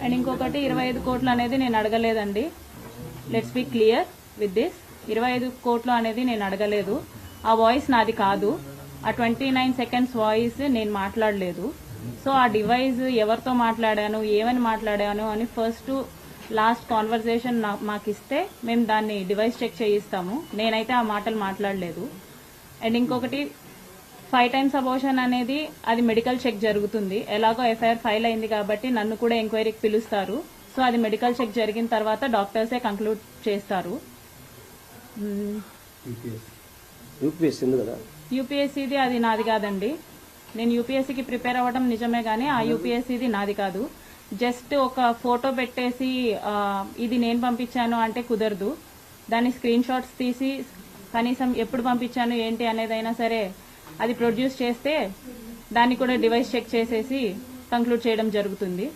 And ఇంకొకటి 25 కోట్లు అనేది నేను అడగలేదండి. Let's be clear with this. 25 కోట్లు అనేది నేను అడగలేదు. ఆ వాయిస్ నాది కాదు. ఆ 29 సెకండ్స్ వాయిస్ నేను మాట్లాడలేదు. సో ఆ డివైస్ ఎవరితో మాట్లాడాను, ఏమని మాట్లాడాను అని ఫస్ట్ లాస్ట్ కాన్వర్సేషన్ మాకు ఇస్తే మేము దాన్ని డివైస్ చెక్ చేయిస్తాము. నేనైతే ఆ మాటలు మాట్లాడలేదు. అండ్ ఇంకొకటి 5 times అబోర్షన్ అనేది అది మెడికల్ చెక్ జరుగుతుంది. ఎలాగో ఎఫ్ఐఆర్ ఫైల్ అయింది కాబట్టి నన్ను కూడా ఎంక్వైరీకి పిలుస్తారు. సో అది మెడికల్ చెక్ జరిగిన తర్వాత డాక్టర్సే కంక్లూడ్ చేస్తారు. యూపీఎస్సీది అది నాది కాదండి. నేను యూపీఎస్సీకి ప్రిపేర్ అవ్వడం నిజమే కానీ ఆ యూపీఎస్సీది నాది కాదు. జస్ట్ ఒక ఫోటో పెట్టేసి ఇది నేను పంపించాను అంటే కుదరదు. దాన్ని స్క్రీన్ షాట్స్ తీసి కనీసం ఎప్పుడు పంపించాను ఏంటి అనేదైనా సరే అది ప్రొడ్యూస్ చేస్తే దాన్ని కూడా డివైస్ చెక్ చేసేసి కంక్లూడ్ చేయడం జరుగుతుంది.